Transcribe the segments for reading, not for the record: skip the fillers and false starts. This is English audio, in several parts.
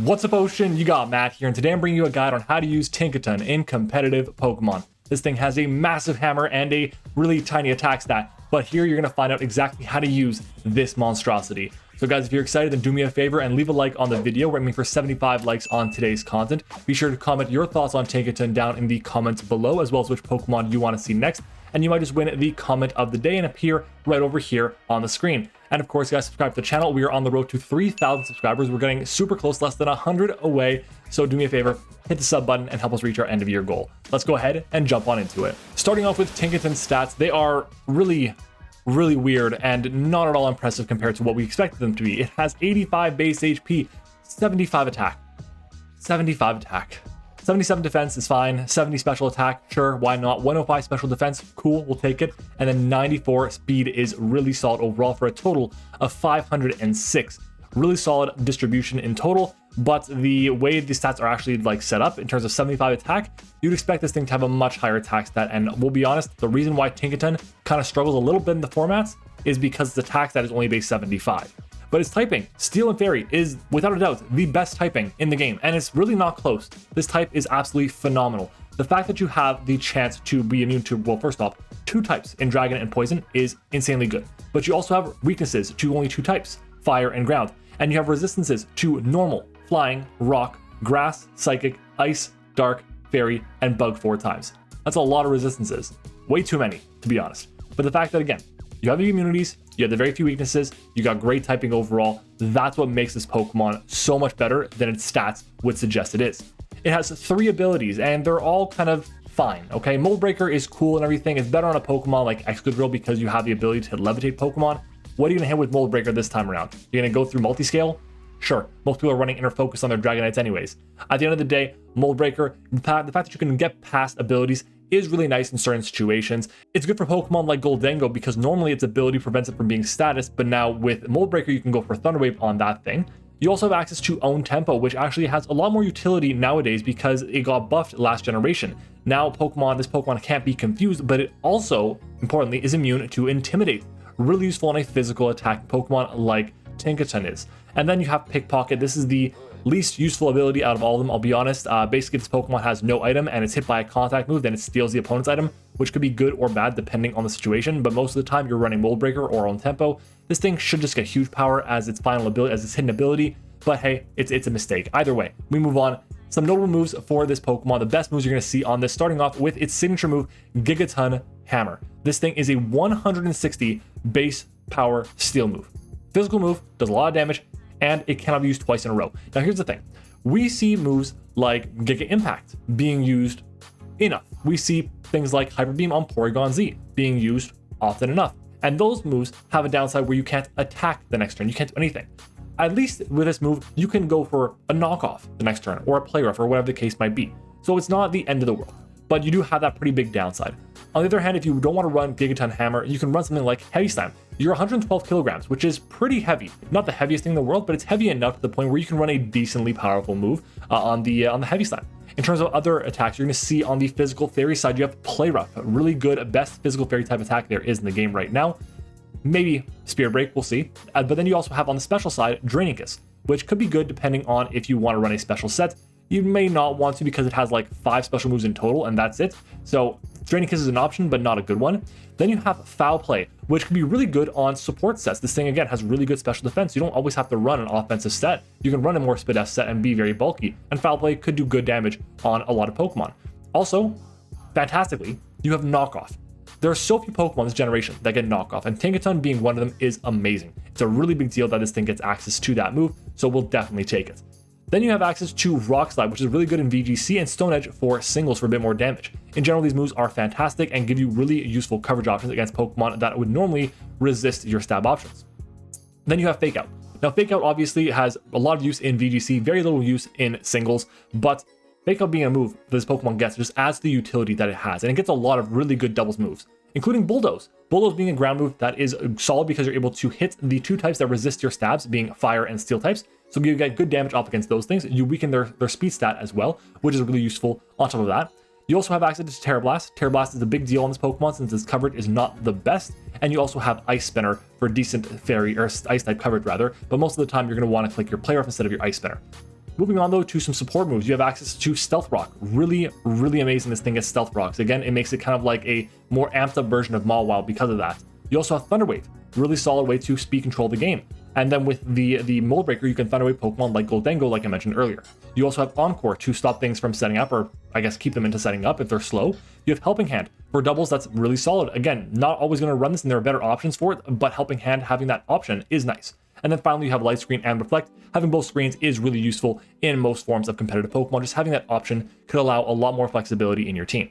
What's up, Ocean? You got Matt here, and today I'm bringing you a guide on how to use Tinkaton in competitive Pokemon. This thing has a massive hammer and a really tiny attack stat, but here you're going to find out exactly how to use this monstrosity. So guys, if you're excited, then do me a favor and leave a like on the video. We're aiming for 75 likes on today's content. Be sure to comment your thoughts on Tinkaton down in the comments below, as well as which Pokemon you want to see next, and you might just win the comment of the day and appear right over here on the screen. And of course, guys, subscribe to the channel. We are on the road to 3,000 subscribers. We're getting super close, less than 100 away. So do me a favor, hit the sub button and help us reach our end of year goal. Let's go ahead and jump on into it. Starting off with Tinkaton's stats, they are really weird and not at all impressive compared to what we expected them to be. It has 85 base HP, 75 attack, 77 defense is fine, 70 special attack, sure, why not? 105 special defense, cool, we'll take it. And then 94 speed is really solid overall for a total of 506. Really solid distribution in total, but the way the stats are actually set up in terms of 75 attack, you'd expect this thing to have a much higher attack stat. And we'll be honest, the reason why Tinkaton kind of struggles a little bit in the formats is because the attack stat is only base 75. But its typing, Steel and Fairy, is without a doubt the best typing in the game, and it's really not close. This type is absolutely phenomenal. The fact that you have the chance to be immune to, well, first off, 2 types in Dragon and Poison is insanely good. But you also have weaknesses to only 2 types, Fire and Ground, and you have resistances to Normal, Flying, Rock, Grass, Psychic, Ice, Dark, Fairy, and Bug 4 times. That's a lot of resistances. Way too many, to be honest. But the fact that, again, you have the immunities, you have the very few weaknesses, you got great typing overall, that's what makes this Pokemon so much better than its stats would suggest it is. It has 3 abilities, and they're all kind of fine, okay? Mold Breaker is cool and everything. It's better on a Pokemon like Excadrill because you have the ability to levitate Pokemon. What are you going to hit with Mold Breaker this time around? You're going to go through Multiscale? Sure, most people are running Inner Focus on their Dragonites anyways. At the end of the day, Mold Breaker, the fact that you can get past abilities is really nice in certain situations. It's good for Pokemon like Goldengo because normally its ability prevents it from being status, but now with Mold Breaker you can go for Thunder Wave on that thing. You also have access to Own Tempo, which actually has a lot more utility nowadays because it got buffed last generation. Now this Pokemon can't be confused, but it also, importantly, is immune to Intimidate. Really useful on a physical attack Pokemon like Tinkaton is. And then you have Pickpocket. This is the least useful ability out of all of them, I'll be honest. Basically, this Pokemon has no item and it's hit by a contact move, then it steals the opponent's item, which could be good or bad depending on the situation, but most of the time you're running Mold Breaker or Own Tempo. This thing should just get huge power as its final ability, as its hidden ability, but hey, it's a mistake. Either way, we move on. Some notable moves for this Pokemon. The best moves you're going to see on this, starting off with its signature move, Gigaton Hammer. This thing is a 160 base power steel move. Physical move, does a lot of damage, and it cannot be used twice in a row. Now here's the thing. We see moves like Giga Impact being used enough. We see things like Hyper Beam on Porygon Z being used often enough. And those moves have a downside where you can't attack the next turn. You can't do anything. At least with this move, you can go for a knockoff the next turn or a play rough or whatever the case might be. So it's not the end of the world, but you do have that pretty big downside. On the other hand, if you don't want to run Gigaton Hammer, you can run something like Heavy Slam. You're 112 kilograms, which is pretty heavy. Not the heaviest thing in the world, but it's heavy enough to the point where you can run a decently powerful move on the Heavy Slam. In terms of other attacks, you're going to see on the physical fairy side, you have Play Rough, a really good, best physical fairy type attack there is in the game right now. Maybe Spear Break, we'll see. But then you also have on the special side, Drainicus, which could be good depending on if you want to run a special set. You may not want to because it has like 5 special moves in total and that's it. So Drainicus is an option, but not a good one. Then you have Foul Play, which can be really good on support sets. This thing, again, has really good special defense. You don't always have to run an offensive set. You can run a more Spadef set and be very bulky, and Foul Play could do good damage on a lot of Pokemon. Also, fantastically, you have Knockoff. There are so few Pokemon this generation that get Knockoff, and Tinkaton being one of them is amazing. It's a really big deal that this thing gets access to that move, so we'll definitely take it. Then you have access to Rock Slide, which is really good in VGC, and Stone Edge for singles for a bit more damage. In general, these moves are fantastic and give you really useful coverage options against Pokemon that would normally resist your stab options. Then you have Fake Out. Now, Fake Out obviously has a lot of use in VGC, very little use in singles, but Fake Out being a move that this Pokemon gets just adds to the utility that it has, and it gets a lot of really good doubles moves, including Bulldoze. Bulldoze being a ground move that is solid because you're able to hit the 2 types that resist your stabs, being fire and steel types. So you get good damage off against those things. You weaken their speed stat as well, which is really useful on top of that. You also have access to Terra Blast. Terra Blast is a big deal on this Pokemon since its coverage is not the best. And you also have Ice Spinner for decent fairy or ice type coverage rather. But most of the time you're going to want to click your Play Rough instead of your Ice Spinner. Moving on though to some support moves, you have access to Stealth Rock. Really, really amazing this thing is Stealth Rocks. Again, it makes it kind of like a more amped up version of Mawile because of that. You also have Thunder Wave, really solid way to speed control the game. And then with the Mold Breaker, you can Thunder Wave Pokemon like Goldengo, like I mentioned earlier. You also have Encore to stop things from setting up, or I guess keep them into setting up if they're slow. You have Helping Hand for doubles, that's really solid. Again, not always going to run this, and there are better options for it, but Helping Hand, having that option is nice. And then finally, you have Light Screen and Reflect. Having both screens is really useful in most forms of competitive Pokemon. Just having that option could allow a lot more flexibility in your team.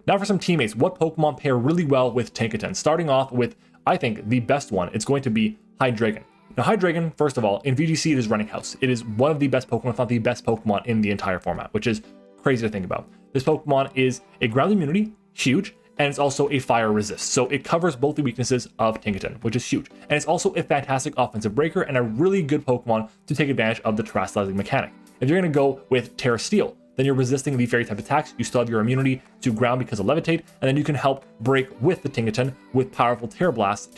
Now for some teammates, what Pokemon pair really well with Tinkaton? Starting off with, I think, the best one, it's going to be Hydreigon. Now Hydreigon, first of all, in VGC it is running house. It is one of the best Pokemon, if not the best Pokemon in the entire format, which is crazy to think about. This Pokemon is a ground immunity, huge, and it's also a fire resist. So it covers both the weaknesses of Tinkaton, which is huge. And it's also a fantastic offensive breaker and a really good Pokemon to take advantage of the Terastalizing mechanic. If you're going to go with Terra Steel, then you're resisting the fairy type attacks. You still have your immunity to ground because of Levitate, and then you can help break with the Tinkaton with powerful Terra Blast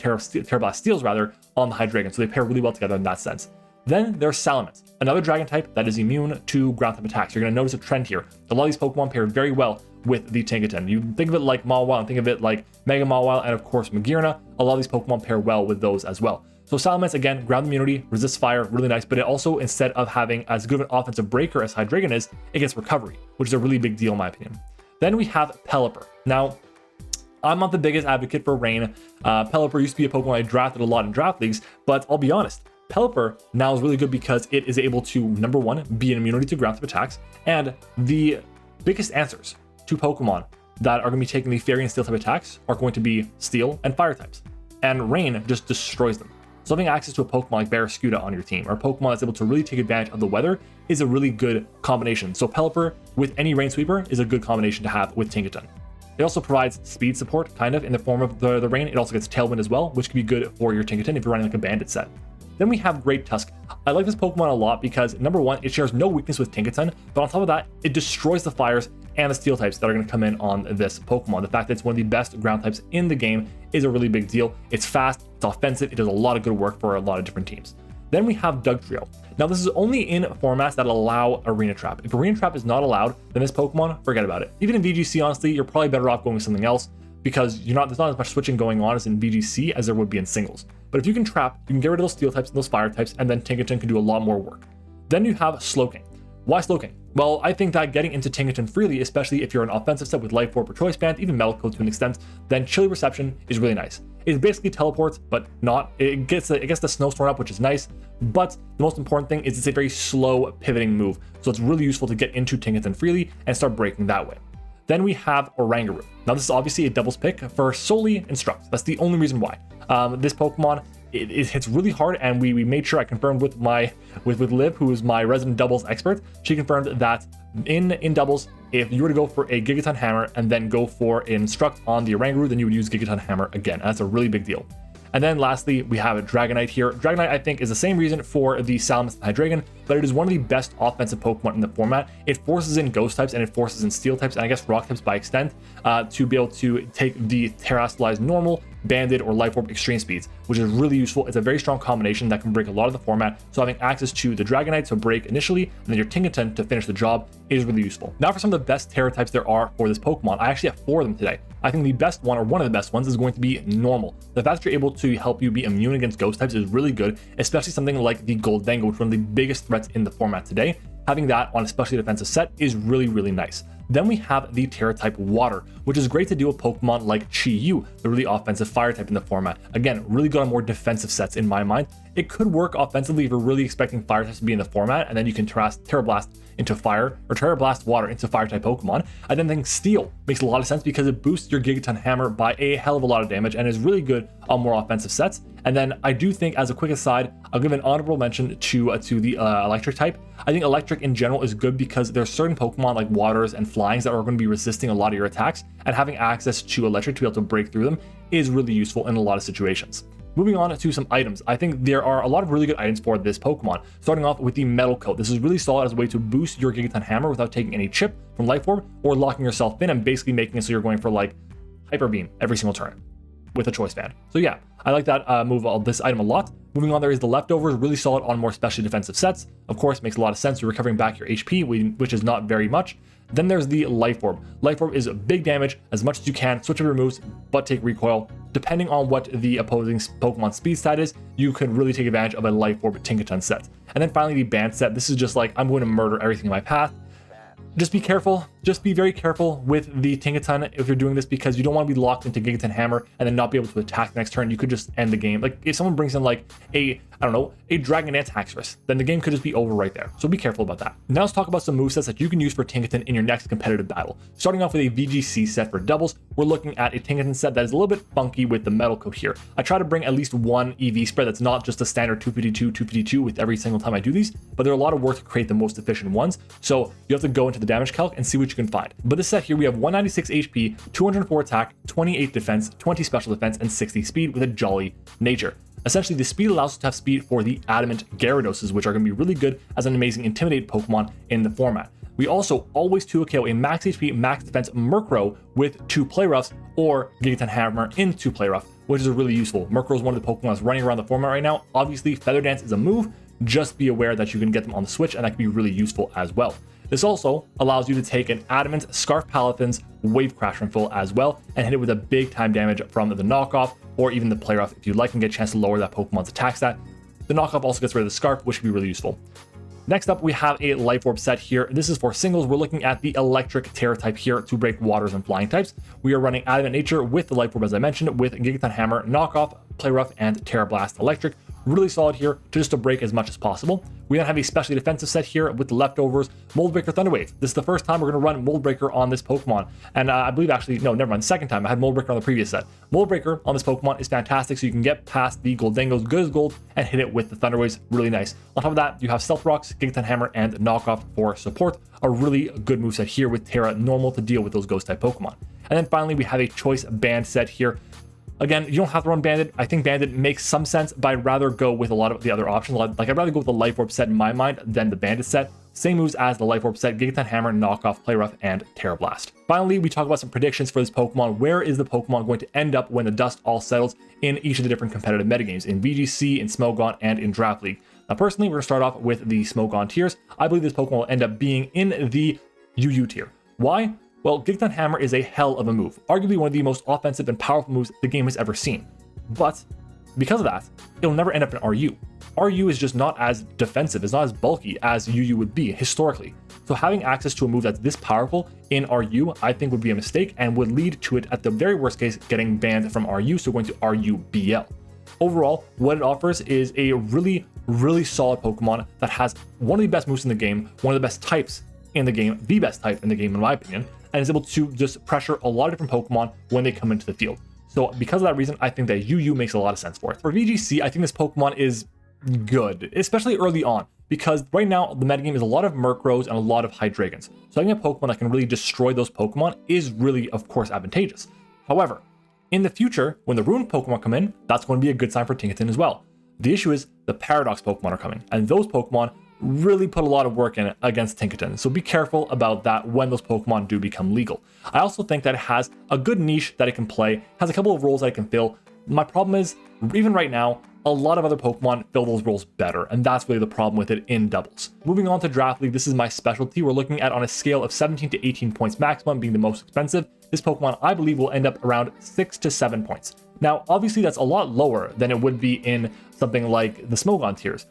Steels rather, on the Hydreigon. So they pair really well together in that sense. Then there's Salamence, another dragon type that is immune to ground type attacks. You're going to notice a trend here. A lot of these Pokemon pair very well with the Tinkaton. You think of it like Mawile, and think of it like Mega Mawile, and of course Magearna. A lot of these Pokemon pair well with those as well. So Salamence, again, ground immunity, resists fire, really nice, but it also, instead of having as good of an offensive breaker as Hydreigon is, it gets recovery, which is a really big deal in my opinion. Then we have Pelipper. Now, I'm not the biggest advocate for Rain. Pelipper used to be a Pokemon I drafted a lot in draft leagues, but I'll be honest, Pelipper now is really good because it is able to, number one, be an immunity to ground type attacks, and the biggest answers to Pokemon that are going to be taking the Fairy and Steel type attacks are going to be Steel and Fire types, and Rain just destroys them. So having access to a Pokemon like Barraskewda on your team, or a Pokemon that's able to really take advantage of the weather, is a really good combination. So Pelipper with any Rain Sweeper is a good combination to have with Tinkaton. It also provides speed support, kind of, in the form of the Rain. It also gets Tailwind as well, which can be good for your Tinkaton if you're running like a Bandit set. Then we have Great Tusk. I like this Pokemon a lot because, number one, it shares no weakness with Tinkaton, but on top of that, it destroys the fires and the steel types that are going to come in on this Pokemon. The fact that it's one of the best ground types in the game is a really big deal. It's fast, it's offensive, it does a lot of good work for a lot of different teams. Then we have Dugtrio. Now this is only in formats that allow Arena Trap. If Arena Trap is not allowed, then this Pokemon, forget about it. Even in VGC, honestly, you're probably better off going with something else because there's not as much switching going on as in VGC as there would be in singles. But if you can trap, you can get rid of those steel types and those fire types, and then Tinkaton can do a lot more work. Then you have Slowking. Why Slowking? Well, I think that getting into Tinkaton freely, especially if you're an offensive set with Life Orb or Choice Band, even Metal Coat to an extent, then Chilly Reception is really nice. It basically teleports, but not. It gets the Snowstorm up, which is nice, but the most important thing is it's a very slow pivoting move, so it's really useful to get into Tinkaton freely and start breaking that way. Then we have Oranguru. Now this is obviously a doubles pick for solely Instruct. That's the only reason why. This Pokemon, it hits really hard, and we made sure I confirmed with Liv, who is my resident doubles expert. She confirmed that in doubles, if you were to go for a Gigaton Hammer and then go for Instruct on the Oranguru, then you would use Gigaton Hammer again. That's a really big deal. And then lastly, we have a Dragonite here. Dragonite, I think, is the same reason for the Salamence and Hydreigon, but it is one of the best offensive Pokemon in the format. It forces in Ghost types and it forces in Steel types, and I guess Rock types by extent, to be able to take the Terastalize normal, Banded, or Life Orb extreme speeds, which is really useful. It's a very strong combination that can break a lot of the format, so having access to the Dragonite to break initially, and then your Tinkaton to finish the job is really useful. Now for some of the best Terra types there are for this Pokemon, I actually have 4 of them today. I think the best one, or one of the best ones, is going to be Normal. The fact that you're able to help you be immune against Ghost types is really good, especially something like the Goldengo, which is one of the biggest threats in the format today. Having that on a specially defensive set is really, really nice. Then we have the Terra type Water, which is great to deal with Pokemon like Chi-Yu, the really offensive fire type in the format. Again, really good on more defensive sets in my mind. It could work offensively if you're really expecting fire types to be in the format, and then you can Terra Blast into fire, or Terra Blast Water into fire type Pokemon. I then think Steel makes a lot of sense because it boosts your Gigaton Hammer by a hell of a lot of damage and is really good on more offensive sets. And then I do think, as a quick aside, I'll give an honorable mention to the Electric type. I think Electric in general is good because there's certain Pokemon like Waters and Flyings that are going to be resisting a lot of your attacks, and having access to Electric to be able to break through them is really useful in a lot of situations. Moving on to some items, I think there are a lot of really good items for this Pokemon. Starting off with the Metal Coat. This is really solid as a way to boost your Gigaton Hammer without taking any chip from Life Orb or locking yourself in and basically making it so you're going for like Hyper Beam every single turn. with a choice band. So yeah, I like that move of this item a lot. Moving on, there is the leftovers, really solid on more specially defensive sets. Of course, makes a lot of sense. You're recovering back your HP, which is not very much. Then there's the Life Orb. Life Orb is big damage, as much as you can, switch up your moves, but take recoil. Depending on what the opposing Pokemon speed stat is, you could really take advantage of a Life Orb Tinkaton set. And then finally the Band set. This is just like, I'm going to murder everything in my path. Just be careful. Just be very careful with the Tinkaton if you're doing this, because you don't want to be locked into Tinkaton Hammer and then not be able to attack the next turn. You could just end the game. Like if someone brings in like a Dragon Dance Haxorus, then the game could just be over right there. So be careful about that. Now let's talk about some movesets that you can use for Tinkaton in your next competitive battle. Starting off with a VGC set for doubles, we're looking at a Tinkaton set that is a little bit funky with the metal coat here. I try to bring at least one EV spread that's not just a standard 252 with every single time I do these, but there are a lot of work to create the most efficient ones. So you have to go into the damage calc and see what you can find. But this set here, we have 196 HP, 204 attack, 28 defense, 20 special defense, and 60 speed with a jolly nature. Essentially, the speed allows us to have speed for the Adamant Gyarados, which are going to be really good as an amazing Intimidate Pokemon in the format. We also always 2KO a max HP, max defense Murkrow with 2 Play Roughs, or Tinkaton Hammer in 2 Play Rough, which is really useful. Murkrow is one of the Pokemon that's running around the format right now. Obviously, Feather Dance is a move. Just be aware that you can get them on the Switch, and that can be really useful as well. This also allows you to take an Adamant Scarf Paladin's Wave Crash from full as well, and hit it with a big time damage from the knockoff, or even the Play Rough if you'd like, and get a chance to lower that Pokemon's attack stat. The knockoff also gets rid of the Scarf, which would be really useful. Next up, we have a Life Orb set here. This is for singles. We're looking at the Electric Terra type here to break waters and flying types. We are running Adamant Nature with the Life Orb, as I mentioned, with Tinkaton Hammer, Knockoff, Play Rough, and Terra Blast Electric. Really solid here to break as much as possible. We then have a specially defensive set here with the leftovers, Mold Breaker Thunderwave. This is the first time we're going to run Mold Breaker on this Pokemon. And I believe actually, no, never mind, second time. I had Mold Breaker on the previous set. Mold Breaker on this Pokemon is fantastic, so you can get past the Goldengo's good as gold and hit it with the Thunderwaves. Really nice. On top of that, you have Stealth Rocks, Tinkaton Hammer, and Knockoff for support. A really good moveset here with Terra normal to deal with those ghost type Pokemon. And then finally, we have a choice band set here. Again, you don't have to run Bandit. I think Bandit makes some sense, but I'd rather go with a lot of the other options. Like I'd rather go with the Life Orb set in my mind than the Bandit set. Same moves as the Life Orb set, Tinkaton Hammer, Knockoff, Play Rough, and Terra Blast. Finally, we talk about some predictions for this Pokemon. Where is the Pokemon going to end up when the dust all settles in each of the different competitive metagames, in VGC, in Smogon, and in Draft League? Now, personally, we're going to start off with the Smogon tiers. I believe this Pokemon will end up being in the UU tier. Why? Well, Tinkaton Hammer is a hell of a move, arguably one of the most offensive and powerful moves the game has ever seen. But because of that, it'll never end up in RU. RU is just not as defensive, it's not as bulky as UU would be historically. So having access to a move that's this powerful in RU, I think would be a mistake and would lead to it, at the very worst case, getting banned from RU, so going to RUBL. Overall, what it offers is a really, really solid Pokemon that has one of the best moves in the game, one of the best types in the game, the best type in the game in my opinion, and is able to just pressure a lot of different Pokemon when they come into the field. So because of that reason, I think that UU makes a lot of sense for it. For VGC, I think this Pokemon is good, especially early on, because right now the metagame is a lot of Murkrows and a lot of Hydreigons. So having a Pokemon that can really destroy those Pokemon is really, of course, advantageous. However, in the future, when the Ruined Pokemon come in, that's going to be a good sign for Tinkaton as well. The issue is the Paradox Pokemon are coming, and those Pokemon really put a lot of work in it against Tinkaton, so be careful about that when those Pokemon do become legal. I also think that it has a good niche that it can play, has a couple of roles that it can fill. My problem is, even right now, a lot of other Pokemon fill those roles better, and that's really the problem with it in doubles. Moving on to Draft League, this is my specialty. We're looking at on a scale of 17 to 18 points maximum being the most expensive. This Pokemon, I believe, will end up around 6 to 7 points. Now, obviously, that's a lot lower than it would be in something like the Smogon tiers.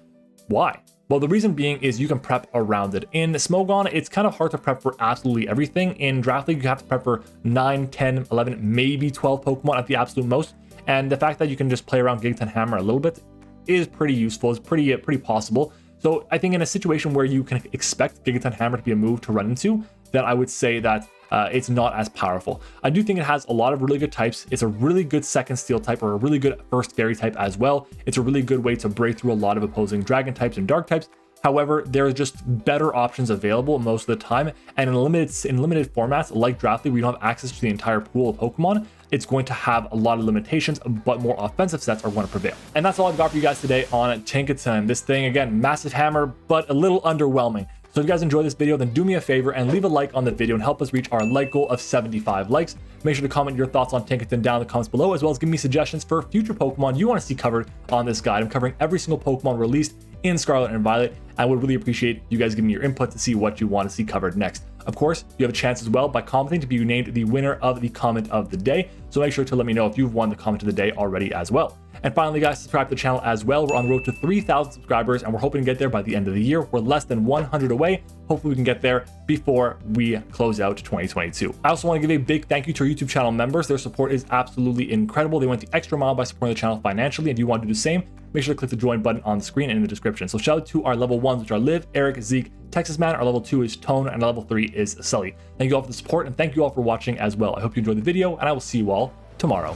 Why? Well, the reason being is you can prep around it. In Smogon, it's kind of hard to prep for absolutely everything. In Draft League, you have to prep for 9, 10, 11, maybe 12 Pokemon at the absolute most. And the fact that you can just play around Tinkaton Hammer a little bit is pretty useful, is pretty possible. So I think in a situation where you can expect Tinkaton Hammer to be a move to run into, then I would say that it's not as powerful. I do think it has a lot of really good types. It's a really good second steel type, or a really good first fairy type as well. It's a really good way to break through a lot of opposing dragon types and dark types. However, there's just better options available most of the time, and in limited formats like Draft League, we don't have access to the entire pool of Pokemon. It's going to have a lot of limitations, but more offensive sets are going to prevail. And that's all I've got for you guys today on Tinkaton. This thing, again, massive hammer, but a little underwhelming. So if you guys enjoyed this video, then do me a favor and leave a like on the video and help us reach our like goal of 75 likes. Make sure to comment your thoughts on Tinkaton down in the comments below, as well as give me suggestions for future Pokemon you want to see covered on this guide. I'm covering every single Pokemon released in Scarlet and Violet. I would really appreciate you guys giving me your input to see what you want to see covered next. Of course, you have a chance as well by commenting to be named the winner of the comment of the day. So make sure to let me know if you've won the comment of the day already as well. And finally, guys, subscribe to the channel as well. We're on the road to 3,000 subscribers, and we're hoping to get there by the end of the year. We're less than 100 away. Hopefully we can get there before we close out 2022. I also want to give a big thank you to our YouTube channel members. Their support is absolutely incredible. They went the extra mile by supporting the channel financially. If you want to do the same, make sure to click the join button on the screen and in the description. So shout out to our level 1s, which are Liv, Eric, Zeke, Texas Man. Our level 2 is Tone, and our level 3 is Sully. Thank you all for the support, and thank you all for watching as well. I hope you enjoyed the video, and I will see you all tomorrow.